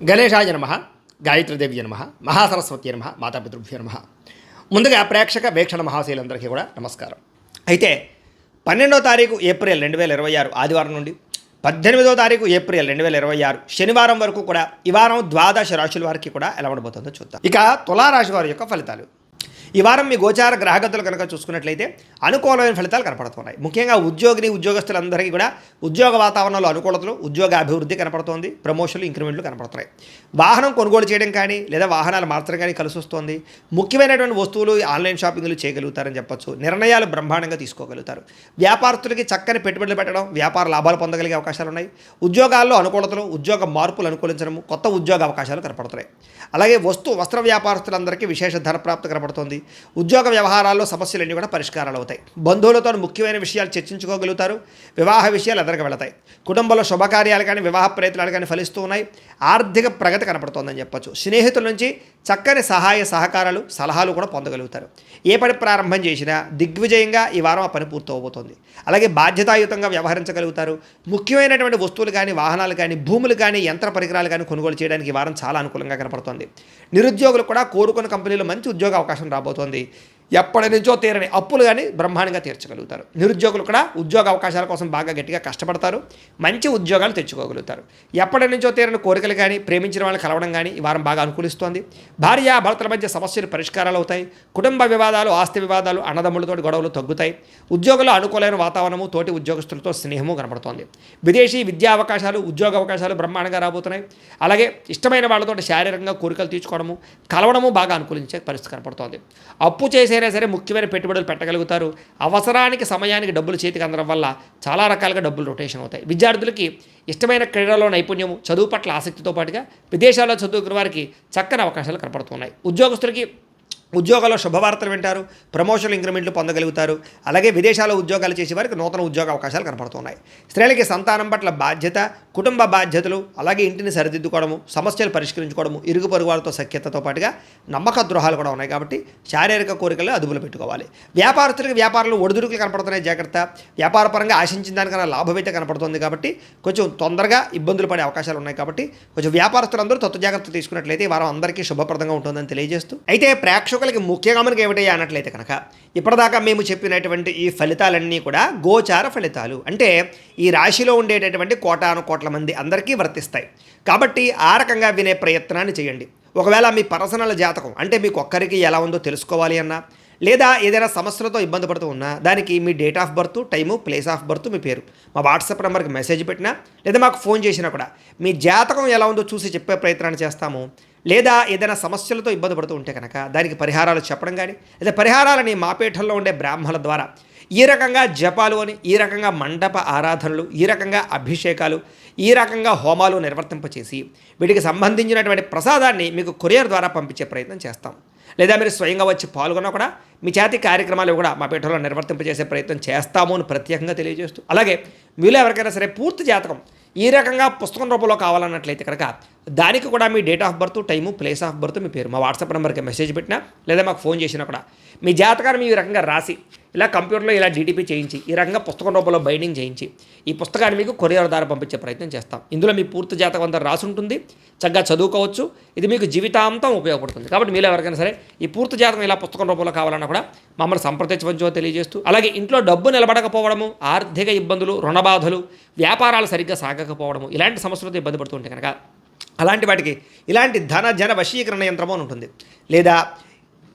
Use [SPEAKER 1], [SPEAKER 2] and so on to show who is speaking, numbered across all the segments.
[SPEAKER 1] గణేశాయ నమః, గాయత్రీదేవ్య నమః, మహాసరస్వతి నమః, మాతాపితృభ్యో నమః. ముందుగా ప్రేక్షక వీక్షణ మహాశైలందరికీ కూడా నమస్కారం. అయితే 12వ తారీఖు ఏప్రిల్ 2026 ఆదివారం నుండి 18వ తారీఖు ఏప్రిల్ 2026 శనివారం వరకు కూడా ఈ వారం ద్వాదశ రాశుల వారికి కూడా ఎలా ఉండబోతుందో చూద్దాం. ఇక తులారాశి వారి యొక్క ఫలితాలు. ఈ వారం మీ గోచార గ్రహగతులు కనుక చూసుకున్నట్లయితే అనుకూలమైన ఫలితాలు కనపడుతున్నాయి. ముఖ్యంగా ఉద్యోగస్తులందరికీ కూడా ఉద్యోగ వాతావరణంలో అనుకూలతలు, ఉద్యోగ అభివృద్ధి కనపడుతోంది. ప్రమోషన్లు, ఇంక్రిమెంట్లు కనపడుతున్నాయి. వాహనం కొనుగోలు చేయడం కానీ లేదా వాహనాలు మార్చడం కానీ కలిసి వస్తుంది. ముఖ్యమైనటువంటి వస్తువులు ఆన్లైన్ షాపింగ్లు చేయగలుగుతారని చెప్పొచ్చు. నిర్ణయాలు బ్రహ్మాండంగా తీసుకోగలుగుతారు. వ్యాపారస్తులకి చక్కని పెట్టుబడులు పెట్టడం, వ్యాపార లాభాలు పొందగలిగే అవకాశాలు ఉన్నాయి. ఉద్యోగాల్లో అనుకూలతలు, ఉద్యోగ మార్పులు అనుకూలించడము, కొత్త ఉద్యోగ అవకాశాలు కనపడుతున్నాయి. అలాగే వస్త్ర వ్యాపారస్తులందరికీ విశేష ధనప్రాప్తి కనపడుతుంది. ఉద్యోగ వ్యవహారాల్లో సమస్యలన్నీ కూడా పరిష్కారాలు అవుతాయి. బంధువులతో ముఖ్యమైన విషయాలు చర్చించుకోగలుగుతారు. వివాహ విషయాలు ఎదరికి వెళతాయి. కుటుంబంలో శుభకార్యాలు కానీ వివాహ ప్రయత్నాలు కానీ ఫలిస్తూ ఉన్నాయి. ఆర్థిక ప్రగతి కనపడుతోందని చెప్పొచ్చు. స్నేహితుల నుంచి చక్కని సహాయ సహకారాలు, సలహాలు కూడా పొందగలుగుతారు. ఏ పని ప్రారంభం చేసినా దిగ్విజయంగా ఈ వారం ఆ పని పూర్తవబోతోంది. అలాగే బాధ్యతాయుతంగా వ్యవహరించగలుగుతారు. ముఖ్యమైనటువంటి వస్తువులు కానీ, వాహనాలు కానీ, భూములు కానీ, యంత్ర పరికరాలు కానీ కొనుగోలు చేయడానికి ఈ వారం చాలా అనుకూలంగా కనపడుతోంది. నిరుద్యోగులు కూడా కోరుకున్న కంపెనీలో మంచి ఉద్యోగ అవకాశం రాబోతోంది. ఎప్పటి నుంచో తీరని అప్పులు కానీ బ్రహ్మాండంగా తీర్చగలుగుతారు. నిరుద్యోగులు కూడా ఉద్యోగ అవకాశాల కోసం బాగా గట్టిగా కష్టపడతారు. మంచి ఉద్యోగాలు తెచ్చుకోగలుగుతారు. ఎప్పటి నుంచో తీరని కోరికలు కానీ, ప్రేమించిన వాళ్ళని కలవడం కానీ ఈ వారం బాగా అనుకూలిస్తోంది. భార్యాభర్తల మధ్య సమస్యలు పరిష్కారాలు అవుతాయి. కుటుంబ వివాదాలు, ఆస్తి వివాదాలు, అన్నదమ్ములతో గొడవలు తగ్గుతాయి. ఉద్యోగుల్లో అనుకూలమైన వాతావరణము, తోటి ఉద్యోగస్తులతో స్నేహము కనపడుతోంది. విదేశీ విద్యా అవకాశాలు, ఉద్యోగ అవకాశాలు బ్రహ్మాండంగా రాబోతున్నాయి. అలాగే ఇష్టమైన వాళ్ళతో శారీరకంగా కోరికలు తీర్చుకోవడము, కలవడము బాగా అనుకూలించే పరిస్థితి కనపడుతోంది. అప్పు చేసే సరే ముఖ్యమైన పెట్టుబడులు పెట్టగలుగుతారు. అవసరానికి సమయానికి డబ్బులు చేతికి అందడం వల్ల చాలా రకాలుగా డబ్బులు రొటేషన్ అవుతాయి. విద్యార్థులకి ఇష్టమైన క్రీడలో నైపుణ్యము, చదువు పట్ల ఆసక్తితో పాటుగా విదేశాల్లో చదువుకున్న వారికి చక్కని అవకాశాలు కనపడుతున్నాయి. ఉద్యోగస్తులకి ఉద్యోగాల్లో శుభవార్తలు వింటారు. ప్రమోషన్లు, ఇంక్రిమెంట్లు పొందగలుగుతారు. అలాగే విదేశాల్లో ఉద్యోగాలు చేసే వారికి నూతన ఉద్యోగ అవకాశాలు కనపడుతున్నాయి. స్త్రీలకి సంతానం పట్ల బాధ్యత, కుటుంబ బాధ్యతలు, అలాగే ఇంటిని సరిదిద్దుకోవడము, సమస్యలు పరిష్కరించుకోవడము, ఇరుగు పొరుగు వారితో సఖ్యతతో పాటుగా నమ్మక ద్రోహాలు కూడా ఉన్నాయి. కాబట్టి శారీరక కోరికలు అదుపులో పెట్టుకోవాలి. వ్యాపారస్తులకి వ్యాపారంలో ఒడిదుడుకులు కనపడుతున్నాయి. జాగ్రత్త. వ్యాపార పరంగా ఆశించిన దానికన్నా లాభం అయితే కనపడుతుంది. కాబట్టి కొంచెం తొందరగా ఇబ్బందులు పడే అవకాశాలు ఉన్నాయి. కాబట్టి కొంచెం వ్యాపారస్తులందరూ తత్వ జాగ్రత్త తీసుకున్నట్లయితే ఈ వారం అందరికీ శుభప్రదంగా ఉంటుందని తెలియజేస్తూ, అయితే ప్రేక్షకులకి ముఖ్యంగా మనకి ఏమిటయ్యా అన్నట్లయితే కనుక ఇప్పటిదాకా మేము చెప్పినటువంటి ఈ ఫలితాలన్నీ కూడా గోచార ఫలితాలు. అంటే ఈ రాశిలో ఉండేటటువంటి కోటాను కోట్ల మంది అందరికీ వర్తిస్తాయి. కాబట్టి ఆ రకంగా వినే ప్రయత్నాన్ని చేయండి. ఒకవేళ మీ పర్సనల్ జాతకం అంటే మీకు ఒక్కరికి ఎలా ఉందో తెలుసుకోవాలి అన్నా, లేదా ఏదైనా సమస్యలతో ఇబ్బంది పడుతూ ఉన్నా దానికి మీ date of birth, time, place of birth, మీ పేరు మా వాట్సాప్ నెంబర్కి మెసేజ్ పెట్టినా లేదా మాకు ఫోన్ చేసినా కూడా మీ జాతకం ఎలా ఉందో చూసి చెప్పే ప్రయత్నాన్ని చేస్తాము. లేదా ఏదైనా సమస్యలతో ఇబ్బంది పడుతూ ఉంటే కనుక దానికి పరిహారాలు చెప్పడం కానీ, లేదా పరిహారాలని మా పీఠంలో ఉండే బ్రాహ్మణుల ద్వారా ఈ రకంగా జపాలు అని, ఈ రకంగా మండప ఆరాధనలు, ఈ రకంగా అభిషేకాలు, ఈ రకంగా హోమాలు నిర్వర్తింపచేసి వీటికి సంబంధించినటువంటి ప్రసాదాన్ని మీకు కొరియర్ ద్వారా పంపించే ప్రయత్నం చేస్తాం. లేదా మీరు స్వయంగా వచ్చి పాల్గొన్నా కూడా మీ చేతి కార్యక్రమాలు కూడా మా పీఠంలో నిర్వర్తింపజేసే ప్రయత్నం చేస్తాము అని ప్రత్యేకంగా తెలియజేస్తూ, అలాగే మీలో ఎవరికైనా సరే పూర్తి జాతకం ఈ రకంగా పుస్తకం రూపంలో కావాలన్నట్లయితే కనుక దానికి కూడా మీ date of birth, time, place of birth, మీ పేరు మా వాట్సాప్ నెంబర్కి మెసేజ్ పెట్టినా లేదా మాకు ఫోన్ చేసినా కూడా మీ జాతకాన్ని ఈ రకంగా రాసి ఇలా కంప్యూటర్లో ఇలా డీటీపీ చేయించి ఈ రకంగా పుస్తకం రూపంలో బైండింగ్ చేయించి ఈ పుస్తకాన్ని మీకు కొరియర్ ద్వారా పంపించే ప్రయత్నం చేస్తాం. ఇందులో మీ పూర్తి జాతకం అంతా రాసి ఉంటుంది. చక్కగా చదువుకోవచ్చు. ఇది మీకు జీవితాంతం ఉపయోగపడుతుంది. కాబట్టి మీలో ఎవరికైనా సరే ఈ పూర్తి జాతకం ఇలా పుస్తకం రూపంలో కావాలన్నా కూడా మమ్మల్ని సంప్రదించవచ్చో తెలియజేస్తూ, అలాగే ఇంట్లో డబ్బు నిలబడకపోవడము, ఆర్థిక ఇబ్బందులు, రుణబాధలు, వ్యాపారాలు సరిగ్గా సాగకపోవడము, ఇలాంటి సమస్యలతో ఇబ్బంది పడుతుంటే కనుక అలాంటి వాటికి ఇలాంటి జన వశీకరణ యంత్రము అని ఉంటుంది. లేదా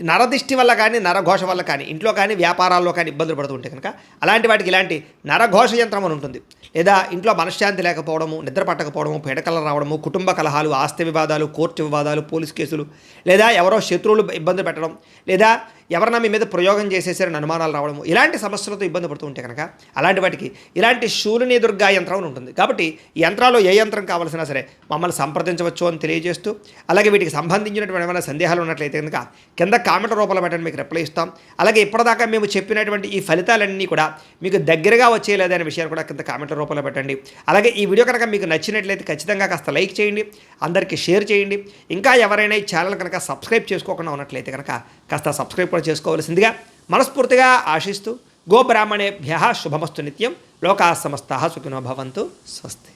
[SPEAKER 1] నరదిష్టి వల్ల కానీ, నరఘోష వల్ల కానీ, ఇంట్లో కానీ వ్యాపారాల్లో కానీ ఇబ్బందులు పడుతుంటే కనుక అలాంటి వాటికి ఇలాంటి నరఘోష యంత్రం అని ఉంటుంది. లేదా ఇంట్లో మనశ్శాంతి లేకపోవడము, నిద్ర పట్టకపోవడము, పీడకలు రావడము, కుటుంబ కలహాలు, ఆస్తి వివాదాలు, కోర్టు వివాదాలు, పోలీస్ కేసులు, లేదా ఎవరో శత్రువులు ఇబ్బంది పెట్టడం, లేదా ఎవరన్నా మీ మీద ప్రయోగం చేసేసారని అనుమానాలు రావడము, ఇలాంటి సమస్యలతో ఇబ్బంది పడుతూ ఉంటే కనుక అలాంటి వాటికి ఇలాంటి శూలిని దుర్గా యంత్రం అని ఉంటుంది. కాబట్టి ఈ యంత్రాల్లో ఏ యంత్రం కావాల్సినా సరే మమ్మల్ని సంప్రదించవచ్చు అని తెలియజేస్తూ, అలాగే వీటికి సంబంధించినటువంటి ఏమైనా సందేహాలు ఉన్నట్లయితే కనుక కింద కామెంట్ రూపంలో పెట్టండి, మీకు రిప్లై ఇస్తాం. అలాగే ఇప్పటిదాకా మేము చెప్పినటువంటి ఈ ఫలితాలన్నీ కూడా మీకు దగ్గరగా వచ్చేలేదనే విషయాన్ని కూడా కింద కామెంట్ల రూపంలో పెట్టండి. అలాగే ఈ వీడియో కనుక మీకు నచ్చినట్లయితే ఖచ్చితంగా కాస్త లైక్ చేయండి, అందరికీ షేర్ చేయండి. ఇంకా ఎవరైనా ఈ ఛానల్ కనుక సబ్స్క్రైబ్ చేసుకోకుండా ఉన్నట్లయితే కనుక కాస్త సబ్స్క్రైబ్ కూడా చేసుకోవాల్సిందిగా మనస్ఫూర్తిగా ఆశిస్తూ, గోబ్రాహ్మణేభ్యః శుభమస్తు నిత్యం. లోకాః సమస్తాః సుఖినో భవంతు. స్వస్తి.